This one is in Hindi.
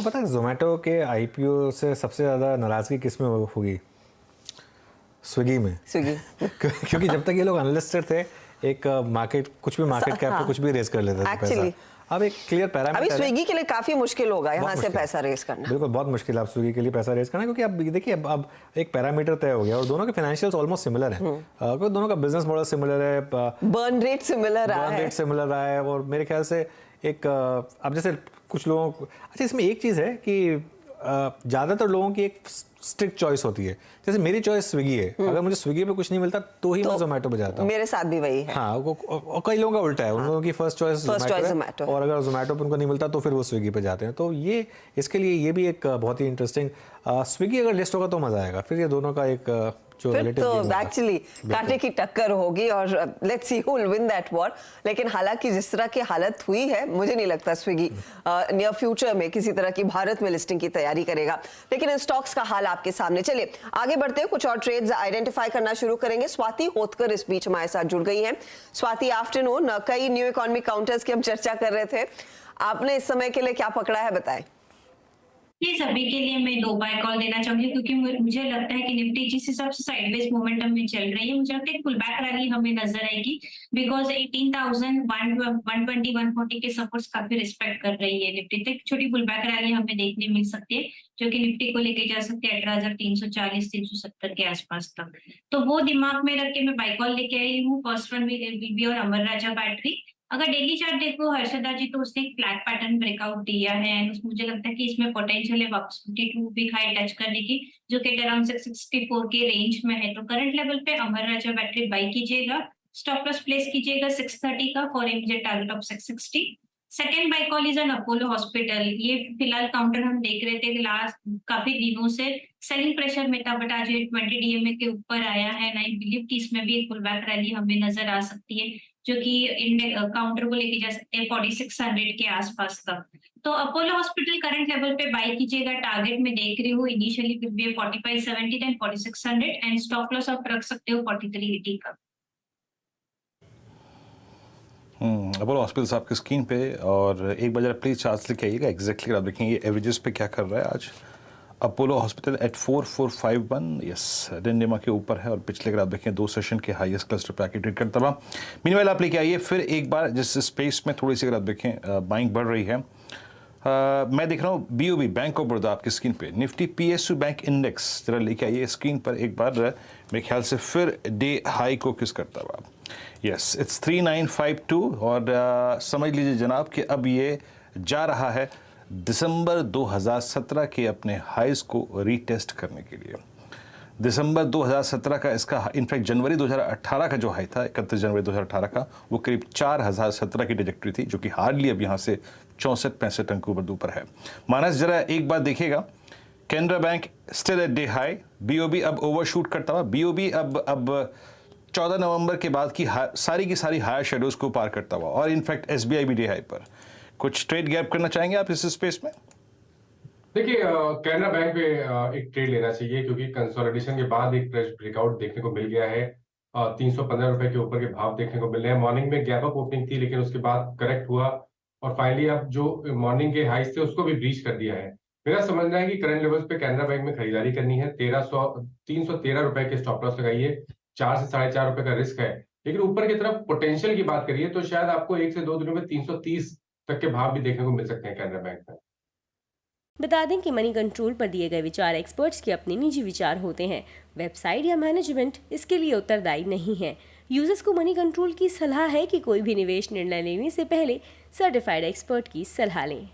आपको पता है जोमेटो के आईपीओ से सबसे ज़्यादा नाराज़गी किस में होगी? स्विगी में। स्विगी क्योंकि जब तक ये लोग अनलिस्टेड थे, एक मार्केट कुछ भी मार्केट कैप पे कुछ भी रेस कर लेते थे पैसा। अब एक क्लियर पैरामीटर अभी स्विगी के लिए काफी मुश्किल होगा यहाँ से पैसा रेस करना। बिल्कुल बहुत मुश्किल है अब स्विगी के लिए पैसा रेस करना, क्योंकि अब देखिए अब एक पैरामीटर तय हो गया और दोनों के फाइनेंशियल्स ऑलमोस्ट सिमिलर है, दोनों का बिजनेस मॉडल सिमिलर है, बर्न रेट सिमिलर रहा है और मेरे ख्याल से एक अब जैसे कुछ लोगों को अच्छा इसमें एक चीज़ है कि ज़्यादातर लोगों की एक स्ट्रिक्ट चॉइस होती है। जैसे मेरी चॉइस स्विगी है, अगर मुझे स्विगी पे कुछ नहीं मिलता तो ही मैं जोमेटो पे जाता हूँ। मेरे साथ भी वही है। हाँ, और कई लोगों का उल्टा है, उन लोगों की फर्स्ट चॉइस जोमेटो है और अगर जोमेटो पे उनको नहीं मिलता तो फिर वो स्विगी पे जाते हैं। तो ये इसके लिए ये भी एक बहुत ही इंटरेस्टिंग स्विगी अगर लिस्ट होगा तो मजा आएगा। फिर ये दोनों का एक फिर तो एक्चुअली कांटे की टक्कर होगी और let's see who will win that war. लेकिन हालांकि जिस तरह की हालत हुई है, मुझे नहीं लगता स्विगी नियर फ्यूचर में किसी तरह की भारत में लिस्टिंग की तैयारी करेगा। लेकिन इन स्टॉक्स का हाल आपके सामने। चलिए आगे बढ़ते हैं, कुछ और ट्रेड्स आइडेंटिफाई करना शुरू करेंगे। स्वाति होतकर इस बीच हमारे साथ जुड़ गई हैं। स्वाति, आफ्टरनून। कई न्यू इकोनॉमिक काउंटर्स की हम चर्चा कर रहे थे, आपने इस समय के लिए क्या पकड़ा है, बताएं। ये सभी के लिए मैं 2 बाय कॉल देना चाहूंगी, क्योंकि मुझे लगता है कि निफ्टी जिस हिसाब से साइडवेज मोमेंटम में चल रही है, मुझे लगता है पुल बैक रैली हमें नजर आएगी, बिकॉज 18,120 140 के सपोर्ट्स काफी रिस्पेक्ट कर रही है निफ्टी। तो एक छोटी पुल बैक रैली हमें देखने मिल सकती है, जो कि निफ्टी को लेके जा सकते हैं 18,340 370 के आसपास तक। तो वो दिमाग में रख के मैं बाय कॉल लेके आई हूँ। फर्स्ट वन भी और अमर राजा बैटरी। अगर डेली चार्ट देखो हर्षदा जी, तो उसने एक फ्लैट पैटर्न ब्रेकआउट दिया है एंड मुझे लगता है कि इसमें पोटेंशियल है वापस 52 वीक हाई टच करने की, जो कि अराउंड 664 के रेंज में है। तो करंट लेवल पे अमर राजा बैटरी बाई कीजिएगा, स्टॉप लॉस प्लेस कीजिएगा 630 का for immediate target of 660। Second by call is on Apollo hospital. ये फिलहाल काउंटर हम देख रहे थे कि लास्ट काफी दिनों से सेलिंग प्रेशर में था, बट आज 20 डीएमए के ऊपर आया है। आई बिलीव कि इसमें भी एक पुल बैक रैली हमें नजर आ सकती है, जो कि काउंटर को लेके जा सकते हैं 4600 के आसपास तक। तो अपोलो हॉस्पिटल करंट लेवल पे बाय कीजिएगा, टारगेट में देख रही हूँ इनिशियली फिर भी 4570 देन 4600 एंड स्टॉप लॉस आप रख सकते हो 4380 का। अपोलो हॉस्पिटल आपकी स्क्रीन पे, और एक बार जरा प्लीज चार्ट लेके आइएगा एग्जैक्टली आप देखेंगे एवरेजेस पे क्या कर रहा है आज अपोलो हॉस्पिटल एट 4451। यस, डेंडेमा के ऊपर है और पिछले अगर आप देखें 2 सेशन के हाईएस्ट क्लस्टर पे आके ट्रेड करता हुआ। मीनवाइल आप लेके आइए फिर एक बार जिस स्पेस में थोड़ी सी अगर आप देखें बाइंग बढ़ रही है। मैं देख रहा हूँ BOB बैंक ऑफ बड़ौदा आपकी स्क्रीन पे, निफ्टी PSU बैंक इंडेक्स जरा लेके आइए स्क्रीन पर एक बार, मेरे ख्याल से फिर डे हाई को किस करता हुआ। यस, इट्स 3952 और समझ लीजिए जनाब कि अब ये जा रहा है दिसंबर 2017 के अपने हाइज को रीटेस्ट करने के लिए। दिसंबर 2017 का इसका इनफैक्ट जनवरी 2018 का जो हाई था 31 जनवरी 2018 का, वो करीब 4017 की ट्रैजेक्टरी थी, जो कि हार्डली अब यहाँ से 64-65 अंक ऊपर है। मानस जरा एक बात देखिएगा, Canara bank still at day high, BOB अब ओवरशूट करता हुआ, BOB अब 14 नवंबर के बाद की सारी हायर शेडोज को पार करता हुआ, और इनफैक्ट SBI भी डे हाई पर। कुछ ट्रेड गैप करना चाहेंगे आप इस स्पेस में? देखिए कैनरा बैंक पे एक ट्रेड लेना चाहिए, क्योंकि कंसोलिडेशन के बाद एक ब्रेकआउट देखने को मिल गया है। 315 रुपए के ऊपर के भाव देखने को मिल रहे हैं। मॉर्निंग में गैप अप ओपनिंग थी, लेकिन उसके बाद करेक्ट हुआ और फाइनली अब जो मॉर्निंग के हाइस थे उसको भी ब्रीच कर दिया है। मेरा समझना है कि करंट लेवल्स पे कैनरा बैंक में खरीदारी करनी है। 313 रुपए के स्टॉप लॉस लगाइए, 4 से 4.5 रुपए का रिस्क है। लेकिन ऊपर की तरफ पोटेंशियल की बात करिए तो शायद आपको 1 से 2 दिनों में 330 तक के भाव भी देखने को मिल सकते हैं कैनरा बैंक में। बता दें कि मनी कंट्रोल पर दिए गए विचार एक्सपर्ट्स के अपने निजी विचार होते हैं। वेबसाइट या मैनेजमेंट इसके लिए उत्तरदायी नहीं है। यूजर्स को मनी कंट्रोल की सलाह है कि कोई भी निवेश निर्णय लेने से पहले सर्टिफाइड एक्सपर्ट की सलाह लें।